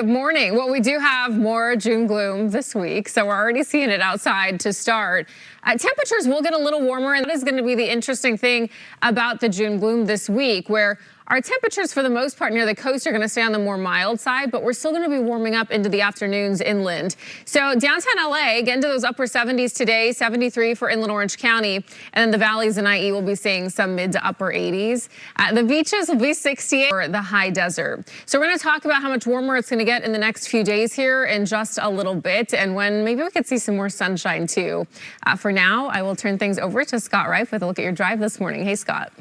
Good morning. Well, we do have more June gloom this week, so we're already seeing it outside to start. Temperatures will get a little warmer, and that is going to be the interesting thing about the June gloom this week, where our temperatures for the most part near the coast are going to stay on the more mild side, but we're still going to be warming up into the afternoons inland. So downtown LA, getting to those upper 70s today, 73 for inland Orange County, and then the valleys and IE will be seeing some mid to upper 80s. The beaches will be 68 for the high desert. So we're going to talk about how much warmer it's going to get in the next few days here in just a little bit, and when maybe we could see some more sunshine too. For now, I will turn things over to Scott Reif with a look at your drive this morning. Hey, Scott.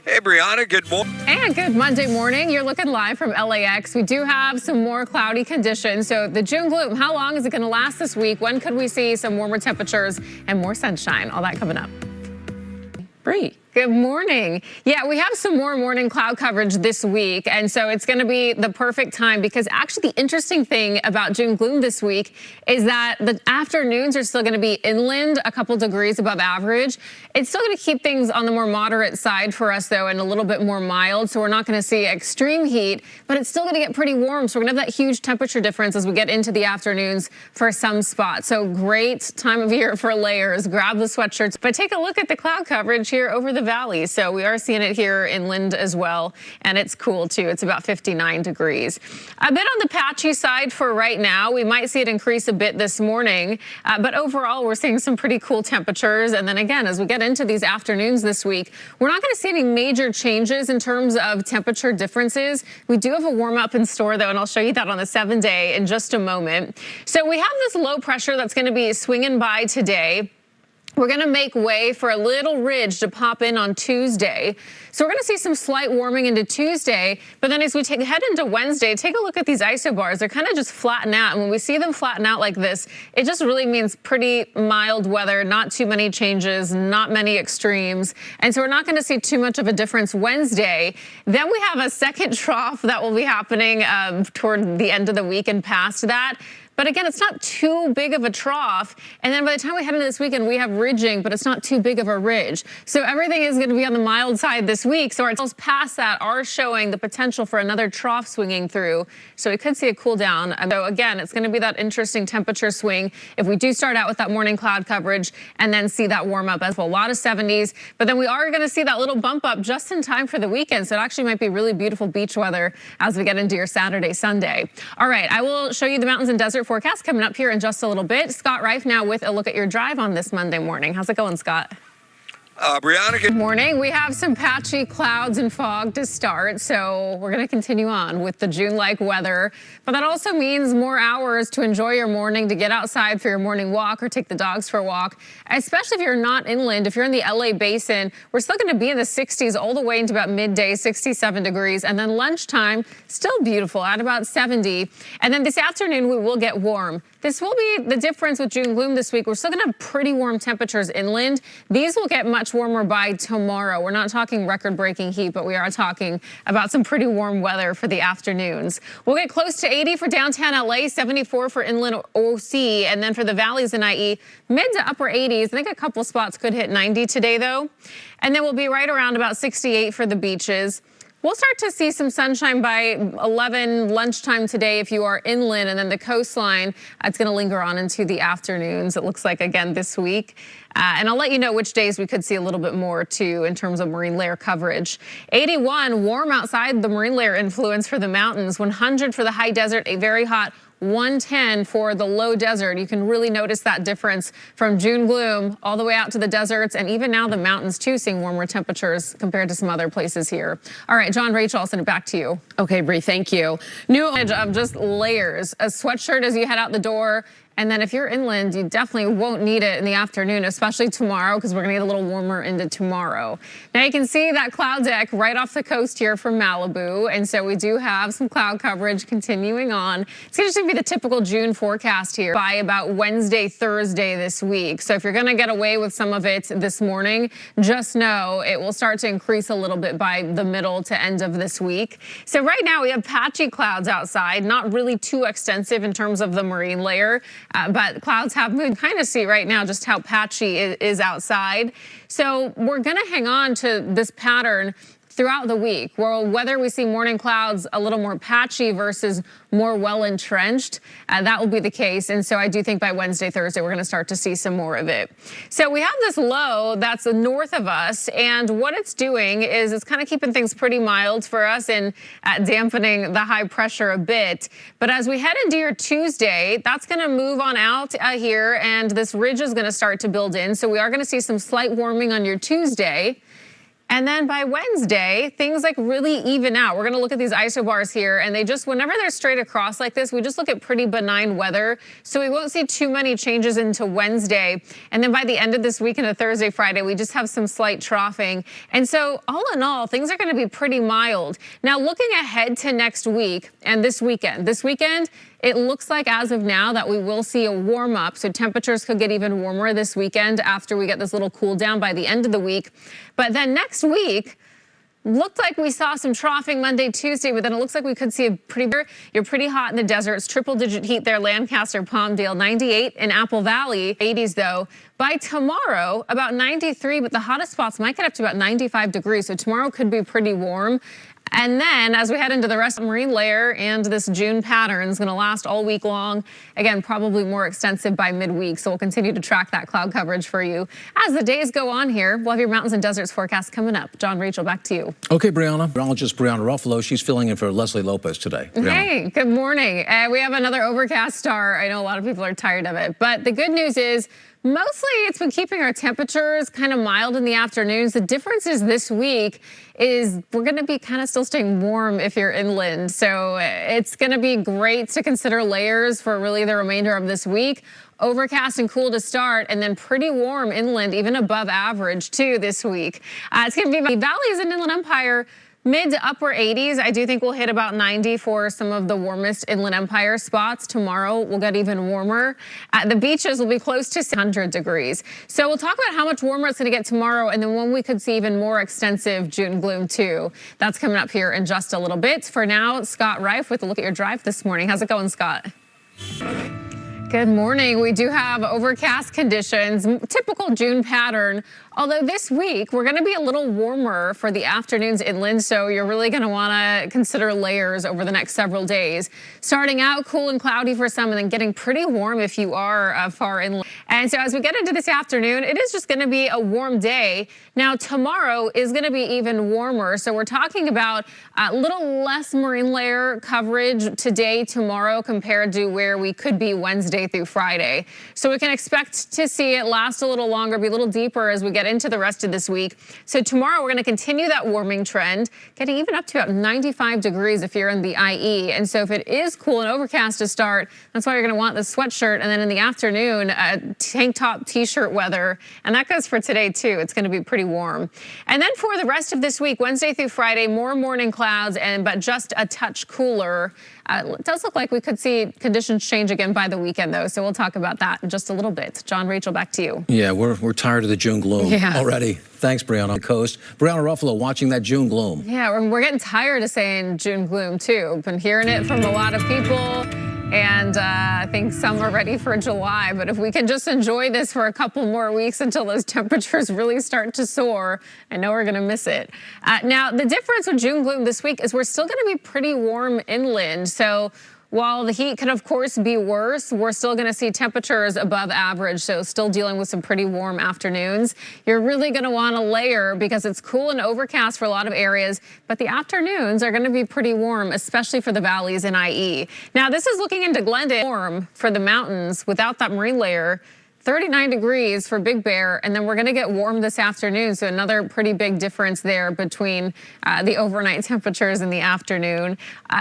Hey, Brianna, good morning. And good Monday morning. You're looking live from LAX. We do have some more cloudy conditions. So the June gloom, how long is it going to last this week? When could we see some warmer temperatures and more sunshine? All that coming up. Bree. Good morning. Yeah, we have some more morning cloud coverage this week, and so it's going to be the perfect time because actually the interesting thing about June gloom this week is that the afternoons are still going to be inland, a couple degrees above average. It's still going to keep things on the more moderate side for us, though, and a little bit more mild, so we're not going to see extreme heat, but it's still going to get pretty warm, so we're going to have that huge temperature difference as we get into the afternoons for some spots. So great time of year for layers. Grab the sweatshirts, but take a look at the cloud coverage here over the valley. So we are seeing it here inland as well, and it's cool too. It's about 59 degrees. A bit on the patchy side for right now. We might see it increase a bit this morning, but overall we're seeing some pretty cool temperatures. And then again, as we get into these afternoons this week, we're not going to see any major changes in terms of temperature differences. We do have a warm up in store though, and I'll show you that on the 7-day in just a moment. So we have this low pressure that's going to be swinging by today. We're going to make way for a little ridge to pop in on Tuesday. So we're going to see some slight warming into Tuesday. But then as we head into Wednesday, take a look at these isobars. They're kind of just flatten out. And when we see them flatten out like this, it just really means pretty mild weather, not too many changes, not many extremes. And so we're not going to see too much of a difference Wednesday. Then we have a second trough that will be happening toward the end of the week and past that. But again, it's not too big of a trough. And then by the time we head into this weekend, we have ridging, but it's not too big of a ridge. So everything is going to be on the mild side this week. So our results past that are showing the potential for another trough swinging through. So we could see a cool down. So again, it's going to be that interesting temperature swing if we do start out with that morning cloud coverage and then see that warm up as well. A lot of 70s, but then we are going to see that little bump up just in time for the weekend. So it actually might be really beautiful beach weather as we get into your Saturday, Sunday. All right, I will show you the mountains and desert forecast coming up here in just a little bit. Scott Reif now with a look at your drive on this Monday morning. How's it going, Scott? Brianna, good morning. We have some patchy clouds and fog to start, so we're going to continue on with the June-like weather. But that also means more hours to enjoy your morning, to get outside for your morning walk or take the dogs for a walk, especially if you're not inland. If you're in the LA basin, we're still going to be in the 60s all the way into about midday, 67 degrees. And then lunchtime, still beautiful at about 70. And then this afternoon, we will get warm. This will be the difference with June gloom this week. We're still going to have pretty warm temperatures inland. These will get much warmer by tomorrow. We're not talking record-breaking heat, but we are talking about some pretty warm weather for the afternoons. We'll get close to 80 for downtown LA, 74 for inland OC, and then for the valleys in IE, mid to upper 80s. I think a couple spots could hit 90 today, though. And then we'll be right around about 68 for the beaches. We'll start to see some sunshine by 11 lunchtime today if you are inland, and then the coastline, it's going to linger on into the afternoons, it looks like, again this week. And I'll let you know which days we could see a little bit more, too, in terms of marine layer coverage. 81, warm outside the marine layer influence for the mountains. 100 for the high desert, a very hot 110 for the low desert. You can really notice that difference from June gloom all the way out to the deserts, and even now the mountains too, seeing warmer temperatures compared to some other places here. All right, John, Rachel, I'll send it back to you. Okay, Bree, thank you. New image of just layers, a sweatshirt as you head out the door. And then if you're inland, you definitely won't need it in the afternoon, especially tomorrow, because we're going to get a little warmer into tomorrow. Now you can see that cloud deck right off the coast here from Malibu. And so we do have some cloud coverage continuing on. It's going to be the typical June forecast here by about Wednesday, Thursday this week. So if you're going to get away with some of it this morning, just know it will start to increase a little bit by the middle to end of this week. So right now we have patchy clouds outside, not really too extensive in terms of the marine layer. But clouds have moved. Kind of see right now just how patchy it is outside. So we're going to hang on to this pattern throughout the week. Well, whether we see morning clouds a little more patchy versus more well entrenched, that will be the case. And so I do think by Wednesday, Thursday, we're going to start to see some more of it. So we have this low that's north of us, and what it's doing is it's kind of keeping things pretty mild for us and dampening the high pressure a bit. But as we head into your Tuesday, that's going to move on out here, and this ridge is going to start to build in. So we are going to see some slight warming on your Tuesday. And then by Wednesday, things like really even out. We're going to look at these isobars here, and they just, whenever they're straight across like this, we just look at pretty benign weather. So we won't see too many changes into Wednesday. And then by the end of this week, into Thursday, Friday, we just have some slight troughing. And so all in all, things are going to be pretty mild. Now, looking ahead to next week and this weekend, it looks like as of now that we will see a warm up. So temperatures could get even warmer this weekend after we get this little cool down by the end of the week. But then next week, looked like we saw some troughing Monday, Tuesday, but then it looks like we could see you're pretty hot in the deserts, triple digit heat there, Lancaster, Palmdale, 98 in Apple Valley, 80s though. By tomorrow, about 93, but the hottest spots might get up to about 95 degrees. So tomorrow could be pretty warm. And then as we head into the rest of the marine layer and this June pattern is going to last all week long. Again, probably more extensive by midweek. So we'll continue to track that cloud coverage for you. As the days go on here, we'll have your mountains and deserts forecast coming up. John, Rachel, back to you. Okay, Brianna. Meteorologist Brianna Ruffalo. She's filling in for Leslie Lopez today. Brianna. Hey, good morning. We have another overcast star. I know a lot of people are tired of it. But the good news is, mostly it's been keeping our temperatures kind of mild in the afternoons. The difference is this week is we're going to be kind of still staying warm if you're inland. So it's going to be great to consider layers for really the remainder of this week. Overcast and cool to start, and then pretty warm inland, even above average too this week. It's going to be the valleys in Inland Empire. Mid to upper 80s. I do think we'll hit about 90 for some of the warmest Inland Empire spots. Tomorrow we'll get even warmer. The beaches will be close to 100 degrees. So we'll talk about how much warmer it's going to get tomorrow, and then when we could see even more extensive June gloom too. That's coming up here in just a little bit. For now, Scott Reif with a look at your drive this morning. How's it going, Scott? Good morning. We do have overcast conditions, typical June pattern. Although this week, we're going to be a little warmer for the afternoons inland, so you're really going to want to consider layers over the next several days. Starting out cool and cloudy for some, and then getting pretty warm if you are far inland. And so as we get into this afternoon, it is just going to be a warm day. Now, tomorrow is going to be even warmer, so we're talking about a little less marine layer coverage today, tomorrow, compared to where we could be Wednesday through Friday. So we can expect to see it last a little longer, be a little deeper as we get into the rest of this week. So tomorrow we're going to continue that warming trend, getting even up to about 95 degrees if you're in the IE. And so if it is cool and overcast to start, that's why you're going to want the sweatshirt. And then in the afternoon, tank top, t-shirt weather. And that goes for today too. It's going to be pretty warm. And then for the rest of this week, Wednesday through Friday, more morning clouds, but just a touch cooler. It does look like we could see conditions change again by the weekend, though, so we'll talk about that in just a little bit. John, Rachel, back to you. Yeah, we're tired of the June gloom already. Thanks, Brianna. Coast. Brianna Ruffalo watching that June gloom. Yeah, we're getting tired of saying June gloom, too. Been hearing it from a lot of people. And I think some are ready for July. But if we can just enjoy this for a couple more weeks until those temperatures really start to soar, I know we're going to miss it. Now, the difference with June gloom this week is we're still going to be pretty warm inland. So while the heat could, of course, be worse, we're still going to see temperatures above average, so still dealing with some pretty warm afternoons. You're really going to want to layer because it's cool and overcast for a lot of areas, but the afternoons are going to be pretty warm, especially for the valleys in IE. Now, this is looking into Glendale, warm for the mountains without that marine layer. 39 degrees for Big Bear, and then we're going to get warm this afternoon, so another pretty big difference there between the overnight temperatures in the afternoon.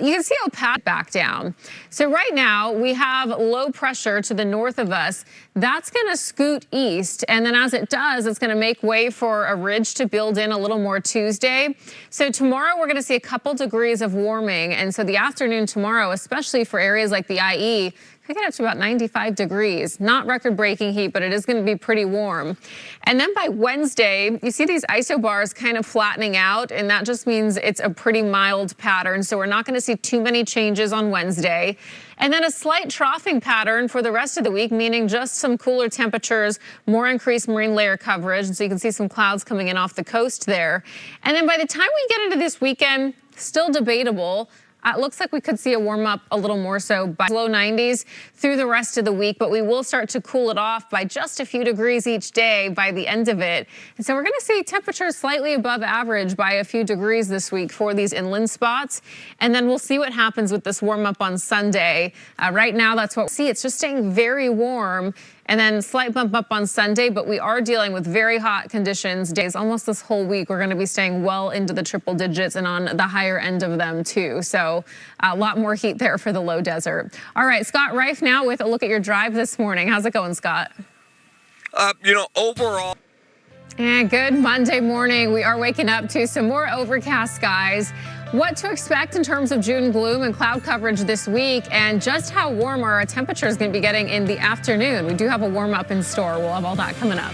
You can see how pat back down. So right now, we have low pressure to the north of us. That's going to scoot east, and then as it does, it's going to make way for a ridge to build in a little more Tuesday. So tomorrow, we're going to see a couple degrees of warming, and so the afternoon tomorrow, especially for areas like the IE, could get up to about 95 degrees. Not record-breaking heat, but it is going to be pretty warm. And then by Wednesday, you see these isobars kind of flattening out, and that just means it's a pretty mild pattern. So we're not going to see too many changes on Wednesday. And then a slight troughing pattern for the rest of the week, meaning just some cooler temperatures, more increased marine layer coverage. And so you can see some clouds coming in off the coast there. And then by the time we get into this weekend, still debatable. It looks like we could see a warm up a little more so by low 90s through the rest of the week, but we will start to cool it off by just a few degrees each day by the end of it. And so we're going to see temperatures slightly above average by a few degrees this week for these inland spots. And then we'll see what happens with this warm up on Sunday. Right now, that's what we see. It's just staying very warm. And then slight bump up on Sunday, but we are dealing with very hot conditions days almost this whole week. We're going to be staying well into the triple digits and on the higher end of them too. So a lot more heat there for the low desert. All right, Scott Reif now with a look at your drive this morning. How's it going, Scott? Overall. And good Monday morning. We are waking up to some more overcast skies. What to expect in terms of June gloom and cloud coverage this week, and just how warm our temperature is going to be getting in the afternoon. We do have a warm up in store. We'll have all that coming up.